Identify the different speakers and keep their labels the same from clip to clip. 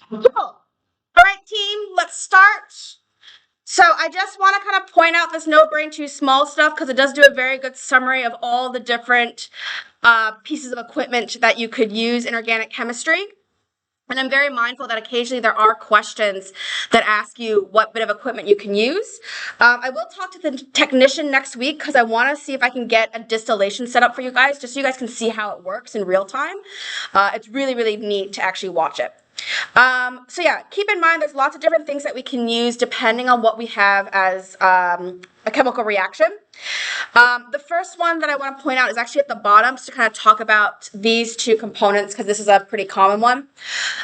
Speaker 1: Cool. All right, team, let's start. So I just want to kind of point out this no brain too small stuff because it does do a very good summary of all the different pieces of equipment that you could use in organic chemistry. And I'm very mindful that occasionally there are questions that ask you what bit of equipment you can use. I will talk to the technician next week because I want to see if I can get a distillation set up for you guys, just so you guys can see how it works in real time. It's really, really neat to actually watch it. So yeah, keep in mind there's lots of different things that we can use depending on what we have as a chemical reaction. The first one that I want to point out is actually at the bottom, just to kind of talk about these two components because this is a pretty common one.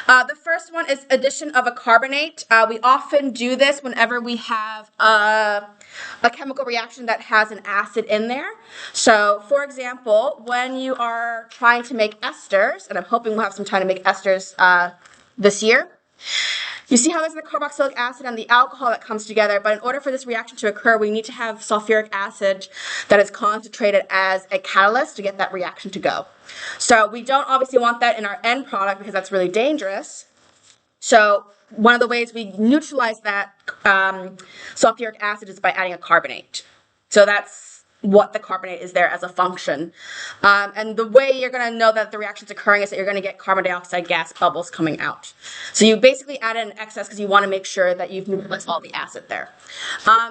Speaker 1: The first one is addition of a carbonate. We often do this whenever we have a chemical reaction that has an acid in there. So, for example, when you are trying to make esters, and I'm hoping we'll have some time to make esters this year, you see how there's the carboxylic acid and the alcohol that comes together, but in order for this reaction to occur, we need to have sulfuric acid that is concentrated as a catalyst to get that reaction to go. So we don't obviously want that in our end product because that's really dangerous. So one of the ways we neutralize that sulfuric acid is by adding a carbonate. So that's what the carbonate is there as a function. And the way you're going to know that the reaction's occurring is that you're going to get carbon dioxide gas bubbles coming out. So you basically add in excess because you want to make sure that you've neutralized all the acid there.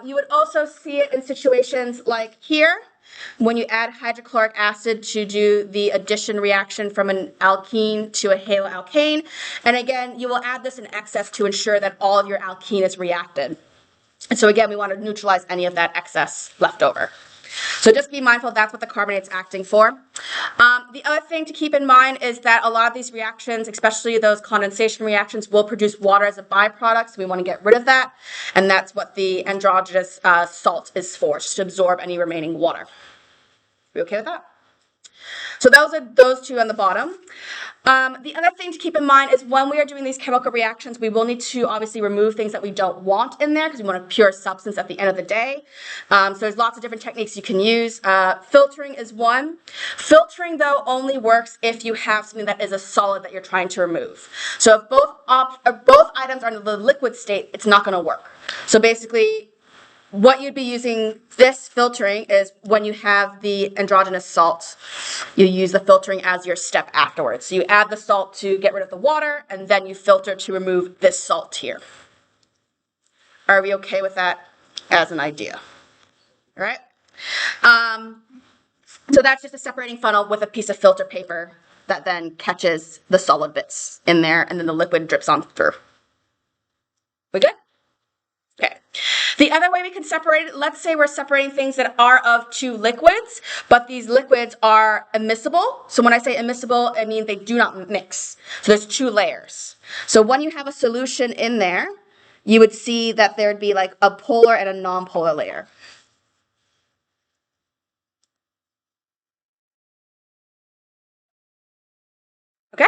Speaker 1: You would also see it in situations like here, when you add hydrochloric acid to do the addition reaction from an alkene to a haloalkane. And again, you will add this in excess to ensure that all of your alkene is reacted. And so again, we want to neutralize any of that excess left over. So just be mindful that's what the carbonate's acting for. The other thing to keep in mind is that a lot of these reactions, especially those condensation reactions, will produce water as a byproduct, so we want to get rid of that. And that's what the androgenous salt is for, just to absorb any remaining water. We okay with that? So those are those two on the bottom. The other thing to keep in mind is when we are doing these chemical reactions, we will need to obviously remove things that we don't want in there because we want a pure substance at the end of the day. So there's lots of different techniques you can use. Filtering is one. Filtering, though, only works if you have something that is a solid that you're trying to remove. So if both items are in the liquid state, it's not going to work. So basically, what you'd be using this filtering is when you have the androgenous salt, you use the filtering as your step afterwards. So you add the salt to get rid of the water, and then you filter to remove this salt here. Are we okay with that as an idea? All right. So that's just a separating funnel with a piece of filter paper that then catches the solid bits in there, and then the liquid drips on through. We good? Okay. The other way we can separate it, let's say we're separating things that are of two liquids, but these liquids are immiscible. So when I say immiscible, I mean they do not mix. So there's two layers. So when you have a solution in there, you would see that there'd be like a polar and a non-polar layer. Okay?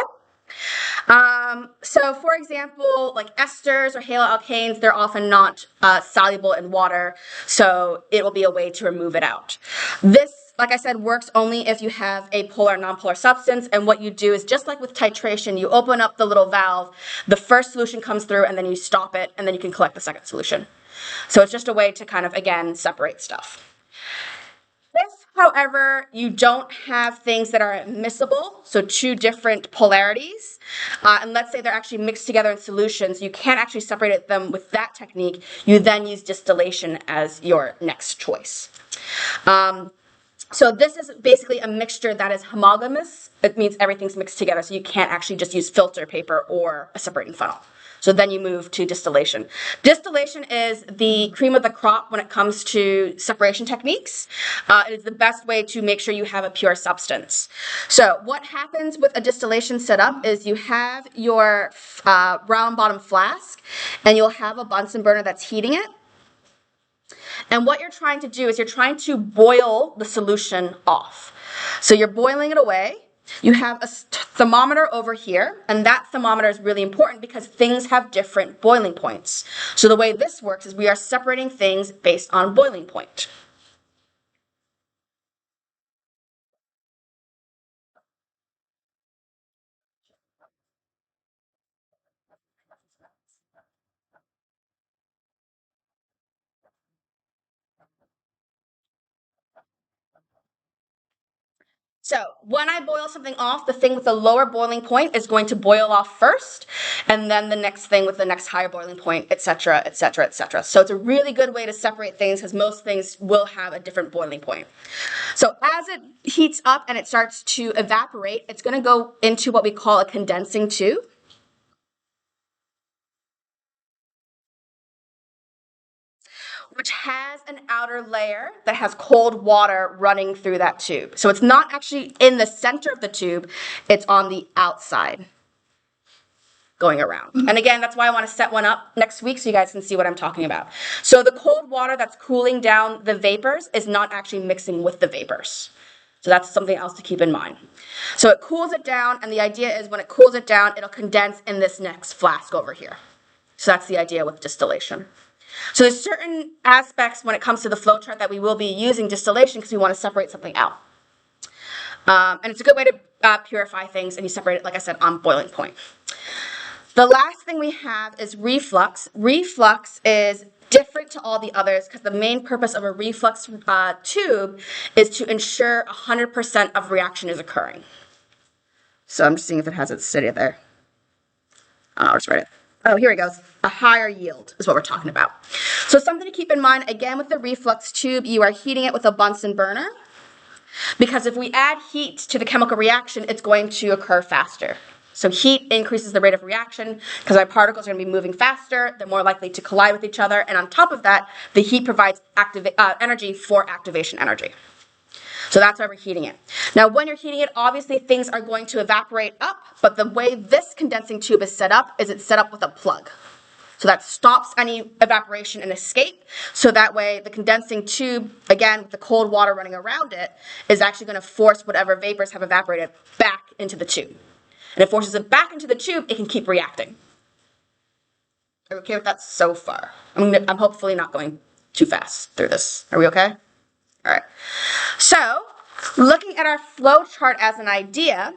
Speaker 1: So for example, like esters or haloalkanes, they're often not soluble in water, so it will be a way to remove it out. This, like I said, works only if you have a polar and non-polar substance, and what you do is just like with titration, you open up the little valve, the first solution comes through, and then you stop it, and then you can collect the second solution. So it's just a way to kind of, again, separate stuff. If, however, you don't have things that are miscible, so two different polarities, and let's say they're actually mixed together in solutions, you can't actually separate them with that technique, you then use distillation as your next choice. So this is basically a mixture that is homogeneous. It means everything's mixed together, so you can't actually just use filter paper or a separating funnel. So then you move to distillation. Distillation is the cream of the crop when it comes to separation techniques. It is the best way to make sure you have a pure substance. So what happens with a distillation setup is you have your round bottom flask, and you'll have a Bunsen burner that's heating it. And what you're trying to do is you're trying to boil the solution off. So you're boiling it away. You have a thermometer over here, and that thermometer is really important because things have different boiling points. So the way this works is we are separating things based on boiling point. So when I boil something off, the thing with the lower boiling point is going to boil off first, and then the next thing with the next higher boiling point, etc., etc., etc. So it's a really good way to separate things because most things will have a different boiling point. So as it heats up and it starts to evaporate, it's going to go into what we call a condensing tube. Which has an outer layer that has cold water running through that tube. So it's not actually in the center of the tube, it's on the outside going around. And again, that's why I want to set one up next week so you guys can see what I'm talking about. So the cold water that's cooling down the vapors is not actually mixing with the vapors. So that's something else to keep in mind. So it cools it down, and the idea is when it cools it down, it'll condense in this next flask over here. So that's the idea with distillation. So there's certain aspects when it comes to the flow chart that we will be using distillation because we want to separate something out. And it's a good way to purify things, and you separate it, like I said, on boiling point. The last thing we have is reflux. Reflux is different to all the others because the main purpose of a reflux tube is to ensure 100% of reaction is occurring. So I'm just seeing if it has it steady there. I'll just write it. Oh, here it goes. A higher yield is what we're talking about. So something to keep in mind, again, with the reflux tube, you are heating it with a Bunsen burner because if we add heat to the chemical reaction, it's going to occur faster. So heat increases the rate of reaction because our particles are going to be moving faster. They're more likely to collide with each other. And on top of that, the heat provides energy for activation energy. So that's why we're heating it. Now, when you're heating it, obviously things are going to evaporate up, but the way this condensing tube is set up is it's set up with a plug. So that stops any evaporation and escape. So that way the condensing tube, again, with the cold water running around it, is actually going to force whatever vapors have evaporated back into the tube. And it forces it back into the tube, it can keep reacting. Are we okay with that so far? I'm hopefully not going too fast through this. Are we okay? All right. So, looking at our flow chart as an idea,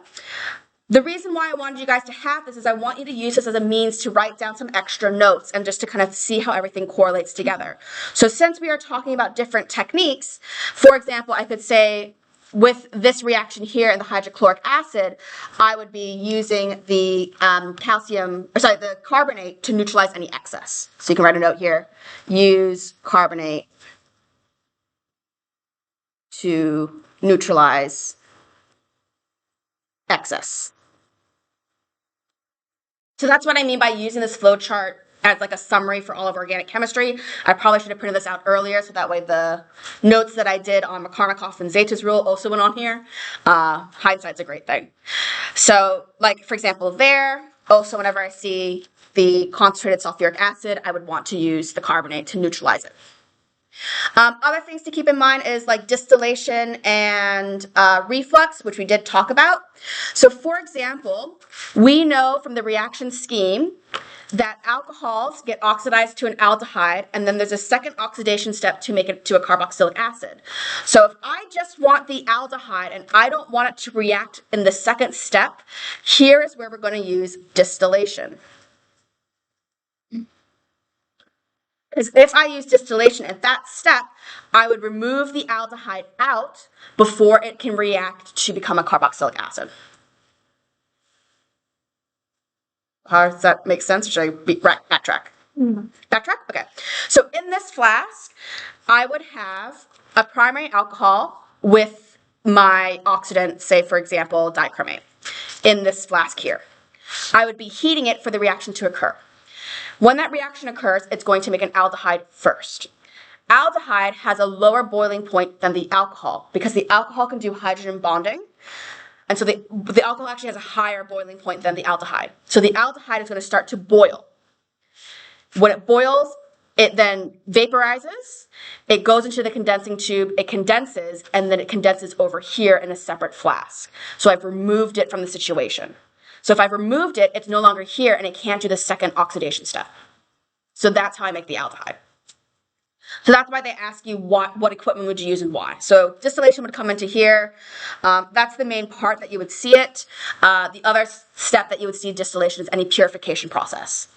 Speaker 1: the reason why I wanted you guys to have this is I want you to use this as a means to write down some extra notes and just to kind of see how everything correlates together. So since we are talking about different techniques, for example, I could say with this reaction here in the hydrochloric acid, I would be using the the carbonate to neutralize any excess. So you can write a note here, use carbonate to neutralize excess. So that's what I mean by using this flow chart as like a summary for all of organic chemistry. I probably should have printed this out earlier so that way the notes that I did on Markovnikov and Zeta's rule also went on here. Hindsight's a great thing. So like, for example, there, also whenever I see the concentrated sulfuric acid, I would want to use the carbonate to neutralize it. Other things to keep in mind is like distillation and reflux, which we did talk about. So for example, we know from the reaction scheme that alcohols get oxidized to an aldehyde, and then there's a second oxidation step to make it to a carboxylic acid. So if I just want the aldehyde and I don't want it to react in the second step, here is where we're going to use distillation. Because if I use distillation at that step, I would remove the aldehyde out before it can react to become a carboxylic acid. Does that make sense, or should I backtrack? Backtrack? Okay. So in this flask, I would have a primary alcohol with my oxidant, say for example, dichromate, in this flask here. I would be heating it for the reaction to occur. When that reaction occurs, it's going to make an aldehyde first. Aldehyde has a lower boiling point than the alcohol because the alcohol can do hydrogen bonding. And so the alcohol actually has a higher boiling point than the aldehyde. So the aldehyde is going to start to boil. When it boils, it then vaporizes, it goes into the condensing tube, it condenses, and then it condenses over here in a separate flask. So I've removed it from the situation. So if I've removed it, it's no longer here and it can't do the second oxidation step. So that's how I make the aldehyde. So that's why they ask you what equipment would you use and why. So distillation would come into here. That's the main part that you would see it. The other step that you would see distillation is any purification process.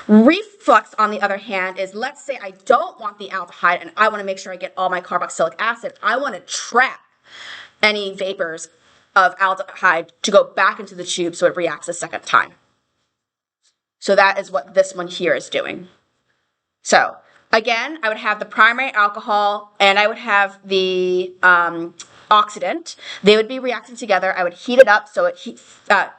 Speaker 1: Reflux, on the other hand, is let's say I don't want the aldehyde and I want to make sure I get all my carboxylic acid. I want to trap any vapors of aldehyde to go back into the tube so it reacts a second time. So that is what this one here is doing. So again, I would have the primary alcohol and I would have the oxidant. They would be reacting together. I would heat it up so it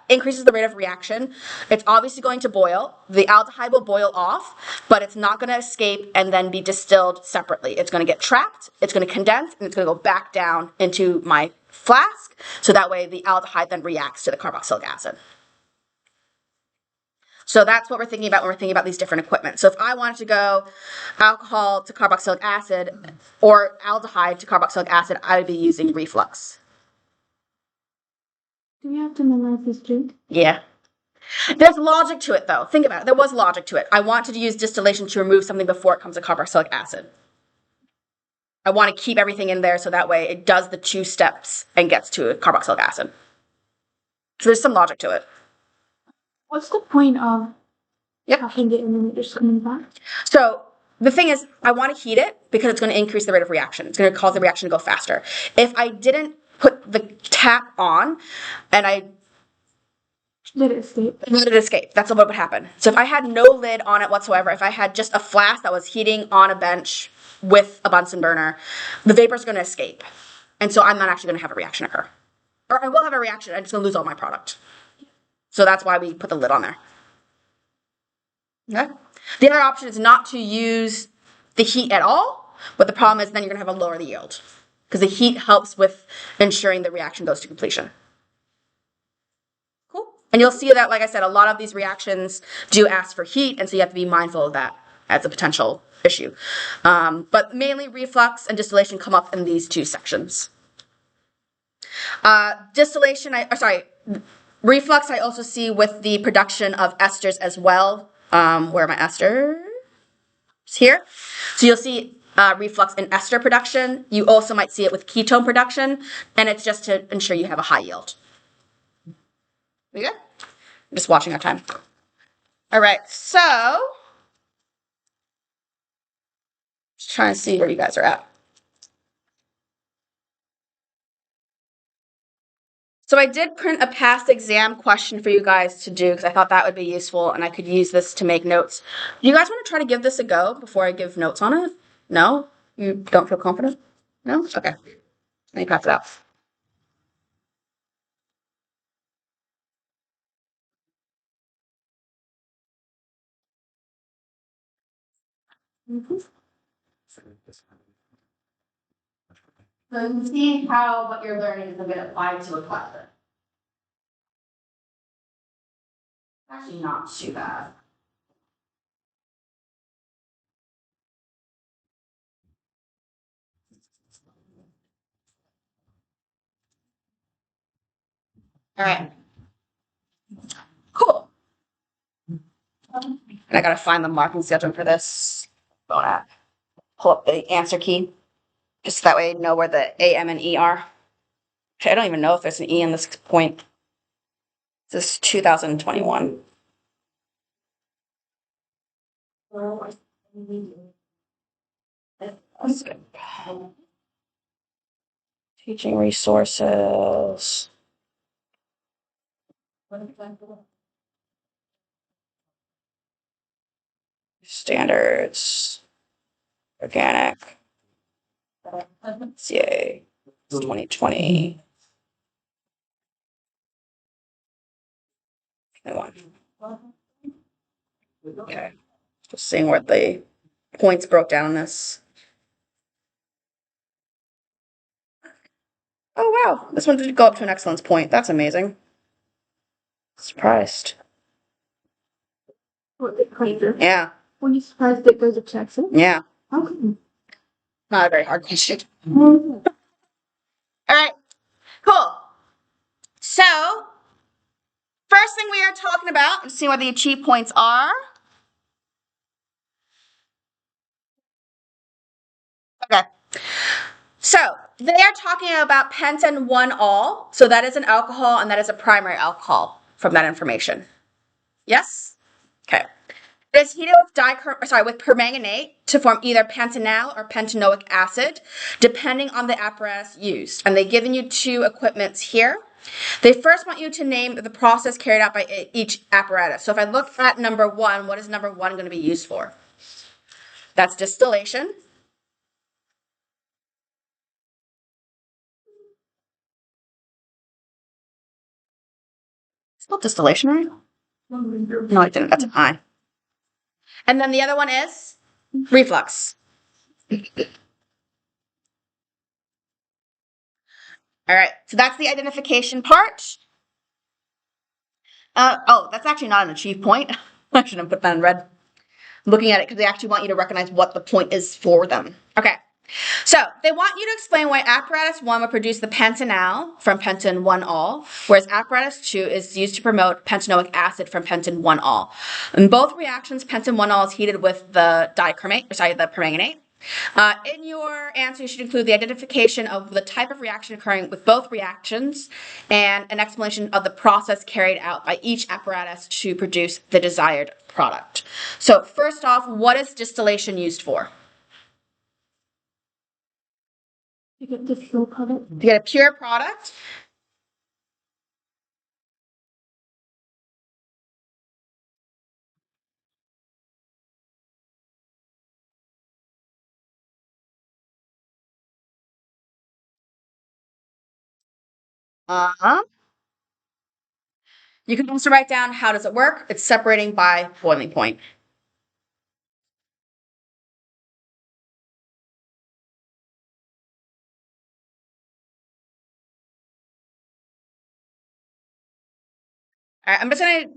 Speaker 1: increases the rate of reaction. It's obviously going to boil. The aldehyde will boil off, but it's not going to escape and then be distilled separately. It's going to get trapped, it's going to condense, and it's going to go back down into my flask. So that way the aldehyde then reacts to the carboxylic acid. So that's what we're thinking about when we're thinking about these different equipment. So if I wanted to go alcohol to carboxylic acid or aldehyde to carboxylic acid, I would be using reflux.
Speaker 2: Do you have to memorize this drink?
Speaker 1: Yeah. There's logic to it, though. Think about it. There was logic to it. I wanted to use distillation to remove something before it comes to carboxylic acid. I want to keep everything in there so that way it does the 2 steps and gets to carboxylic acid. So there's some logic to it.
Speaker 2: What's the point of having it and then just coming back?
Speaker 1: So the thing is, I want to heat it because it's going to increase the rate of reaction. It's going to cause the reaction to go faster. If I didn't put the tap on and I
Speaker 2: let it escape.
Speaker 1: Let it escape. That's what would happen. So if I had no lid on it whatsoever, if I had just a flask that was heating on a bench with a Bunsen burner, the vapor is going to escape. And so I'm not actually going to have a reaction occur. Or I will have a reaction. I'm just going to lose all my product. So that's why we put the lid on there. Okay. The other option is not to use the heat at all, but the problem is then you're going to have a lower yield because the heat helps with ensuring the reaction goes to completion. Cool. And you'll see that, like I said, a lot of these reactions do ask for heat, and so you have to be mindful of that as a potential issue. But mainly reflux and distillation come up in these 2 sections. Reflux I also see with the production of esters as well. Where are my esters? Here. So you'll see reflux in ester production. You also might see it with ketone production, and it's just to ensure you have a high yield. We good? I'm just watching our time. All right, so just trying to see where you guys are at. So I did print a past exam question for you guys to do because I thought that would be useful and I could use this to make notes. Do you guys want to try to give this a go before I give notes on it? No? You don't feel confident? No? Okay. Let me pass it out. So you can see how what you're learning is going to apply to a question. Actually, not too bad. All right. Cool. And I gotta find the marking schedule for this. Gonna pull up the answer key, just that way I know where the A, M, and E are. Actually, I don't even know if there's an E in this point. This is 2021. That's good. Teaching resources. Standards. Organic. CA. 2020. 21. Okay. Just seeing what the points broke down in this. Oh, wow. This one did go up to an excellence point. That's amazing. Surprised. Yeah.
Speaker 2: Were you surprised it goes up to excellence?
Speaker 1: Yeah.
Speaker 2: How come?
Speaker 1: Not a very hard question. All right. Cool. So, first thing we are talking about, let's see what the achieve points are. Okay. So, they are talking about pentan 1-ol. So that is an alcohol and that is a primary alcohol from that information. Yes? Okay. It is heated with permanganate to form either pentanal or pentanoic acid, depending on the apparatus used. And they've given you 2 equipments here. They first want you to name the process carried out by each apparatus. So if I look at number 1, what is number 1 going to be used for? That's distillation. Spelled distillation, right? No, I didn't. That's an I. And then the other one is reflux. All right, so that's the identification part. Oh, that's actually not an achieve point. I shouldn't have put that in red. I'm looking at it because they actually want you to recognize what the point is for them. Okay, so they want you to explain why apparatus 1 will produce the pentanal from pentan 1-ol, whereas apparatus 2 is used to promote pentanoic acid from pentan 1-ol. In both reactions, pentan 1-ol is heated with the the permanganate. In your answer, you should include the identification of the type of reaction occurring with both reactions and an explanation of the process carried out by each apparatus to produce the desired product. So first off, what is distillation used for?
Speaker 2: You get the pure product.
Speaker 1: To get a pure product. Uh-huh. You can also write down how does it work. It's separating by boiling point. All right, I'm just going to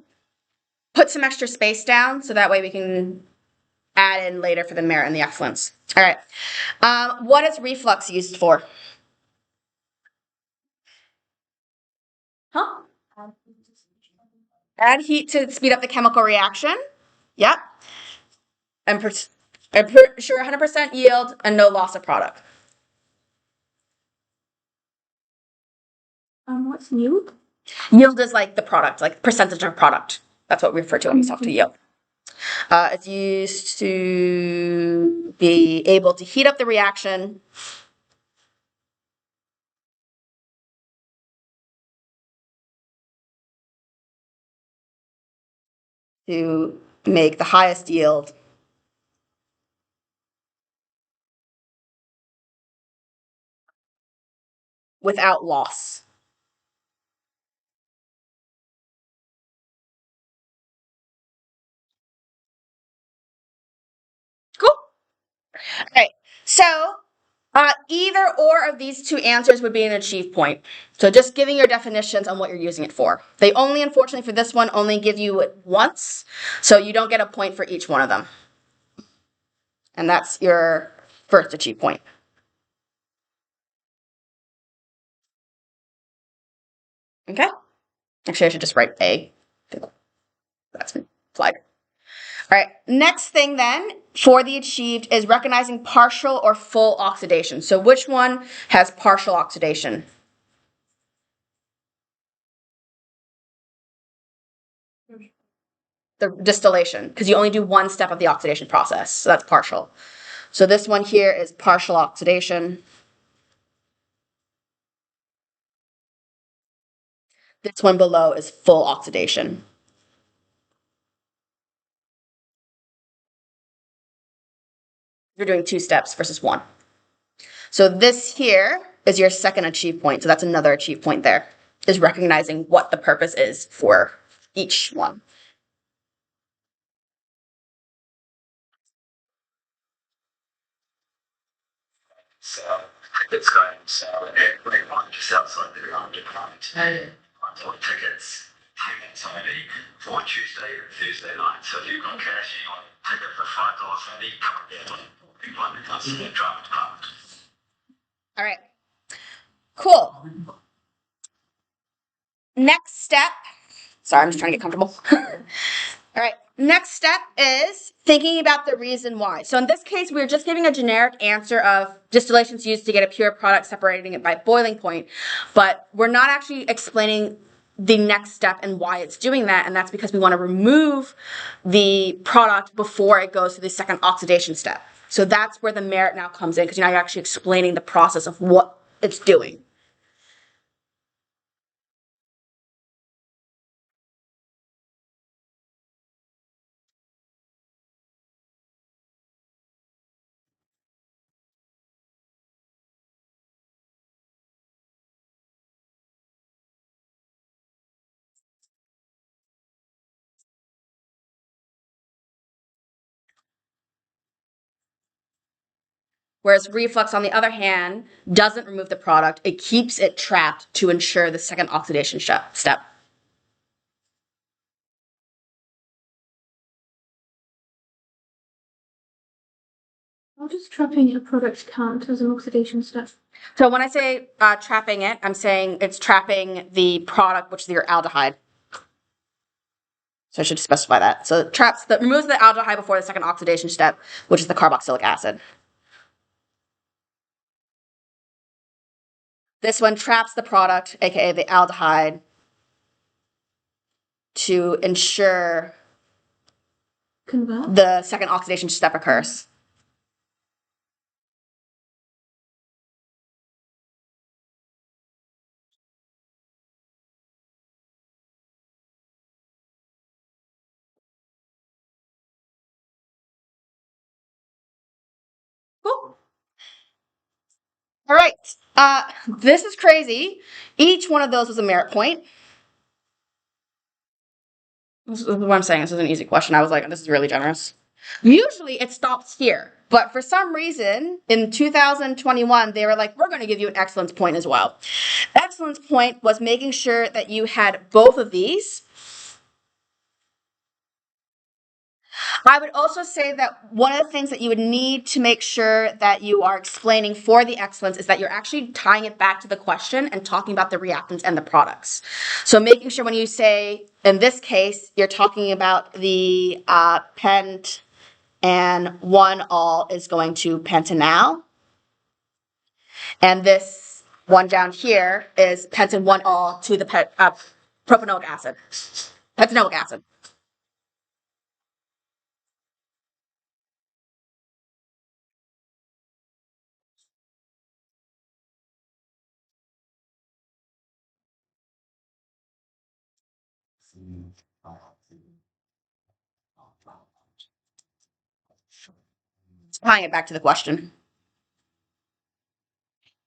Speaker 1: put some extra space down so that way we can add in later for the merit and the excellence. All right. What is reflux used for? Huh? Add heat to speed up the chemical reaction. Yep. And ensure 100% yield and no loss of product.
Speaker 2: What's yield?
Speaker 1: Yield is like the product, like percentage of product. That's what we refer to when we talk to yield. It's used to be able to heat up the reaction to make the highest yield without loss. Cool. All right. So either or of these two answers would be an achieve point. So just giving your definitions on what you're using it for. They only, unfortunately for this one, only give you it once. So you don't get a point for each one of them. And that's your first achieve point. Okay. Actually, I should just write A. That's flag. All right, next thing then for the achieved is recognizing partial or full oxidation. So which one has partial oxidation? The distillation, because you only do one step of the oxidation process, so that's partial. So this one here is partial oxidation. This one below is full oxidation. You're doing 2 steps versus 1. So this here is your second achieve point. So that's another achieve point there, is recognizing what the purpose is for each one.
Speaker 3: So it's going so everyone just outside the underground. Bought tickets, 10 minutes only for Tuesday and Thursday night. So if you've got cash and you want a ticket for $5 only, come there. One that's in the draft part.
Speaker 1: All right. Cool. Next step. Sorry, I'm just trying to get comfortable. All right. Next step is thinking about the reason why. So in this case, we're just giving a generic answer of distillations used to get a pure product, separating it by boiling point, but we're not actually explaining the next step and why it's doing that, and that's because we want to remove the product before it goes to the second oxidation step. So that's where the merit now comes in, because now you're actually explaining the process of what it's doing. Whereas reflux, on the other hand, doesn't remove the product. It keeps it trapped to ensure the second oxidation step.
Speaker 2: How does trapping a product count as an oxidation step?
Speaker 1: So when I say trapping it, I'm saying it's trapping the product, which is your aldehyde. So I should specify that. So it removes the aldehyde before the second oxidation step, which is the carboxylic acid. This one traps the product, aka the aldehyde, to ensure
Speaker 2: Convert?
Speaker 1: the second oxidation step occurs. Cool. All right. This is crazy. Each one of those was a merit point. This is what I'm saying. This is an easy question. I was like, this is really generous. Usually it stops here. But for some reason, in 2021, they were like, we're going to give you an excellence point as well. Excellence point was making sure that you had both of these. I would also say that one of the things that you would need to make sure that you are explaining for the excellence is that you're actually tying it back to the question and talking about the reactants and the products. So making sure when you say, in this case, you're talking about the pent and 1-all is going to pentanal. And this one down here is pentan 1-all to the propanoic acid, pentanoic acid. Tying it back to the question.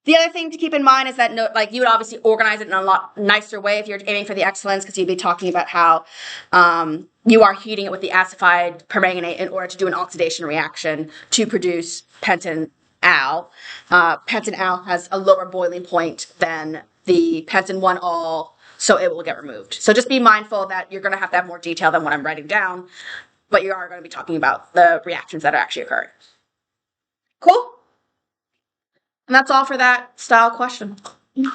Speaker 1: The other thing to keep in mind is that you would obviously organize it in a lot nicer way if you're aiming for the excellence, because you'd be talking about how you are heating it with the acidified permanganate in order to do an oxidation reaction to produce pentanal. Pentanal has a lower boiling point than the pentan 1-all, so it will get removed. So just be mindful that you're going to have more detail than what I'm writing down, but you are going to be talking about the reactions that are actually occurring. Cool? And that's all for that style question. You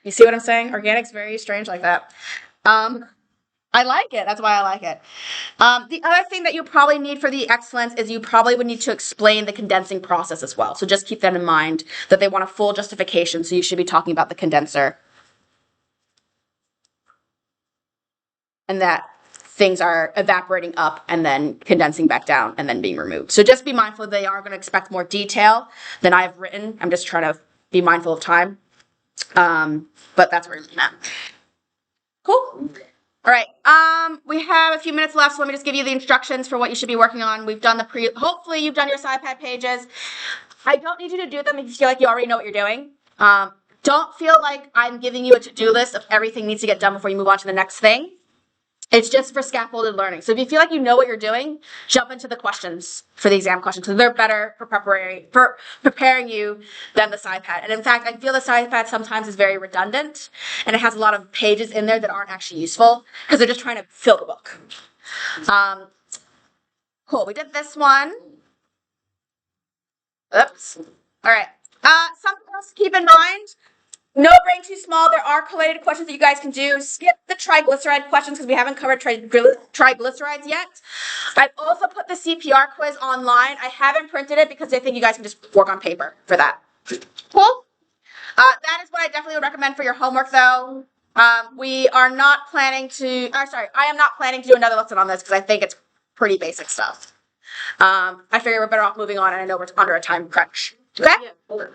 Speaker 1: see what I'm saying? Organic's very strange like that. I like it. That's why I like it. The other thing that you probably need for the excellence is you probably would need to explain the condensing process as well. So just keep that in mind, that they want a full justification. So you should be talking about the condenser. And that things are evaporating up and then condensing back down and then being removed. So just be mindful they are going to expect more detail than I've written. I'm just trying to be mindful of time. But that's where I'm at. Cool. All right. We have a few minutes left, so let me just give you the instructions for what you should be working on. We've done hopefully you've done your SciPad pages. I don't need you to do them if you feel like you already know what you're doing. Don't feel like I'm giving you a to-do list of everything needs to get done before you move on to the next thing. It's just for scaffolded learning. So if you feel like you know what you're doing, jump into the questions for the exam questions, because they're better for preparing you than the SciPad. And in fact, I feel the SciPad sometimes is very redundant, and it has a lot of pages in there that aren't actually useful because they're just trying to fill the book. Cool. We did this one. Oops. All right. Something else to keep in mind. No brain too small. There are collated questions that you guys can do. Skip the triglyceride questions because we haven't covered triglycerides yet. I've also put the CPR quiz online. I haven't printed it because I think you guys can just work on paper for that. Cool? That is what I definitely would recommend for your homework, though. I am not planning to do another lesson on this because I think it's pretty basic stuff. I figure we're better off moving on, and I know we're under a time crunch. Okay? Cool.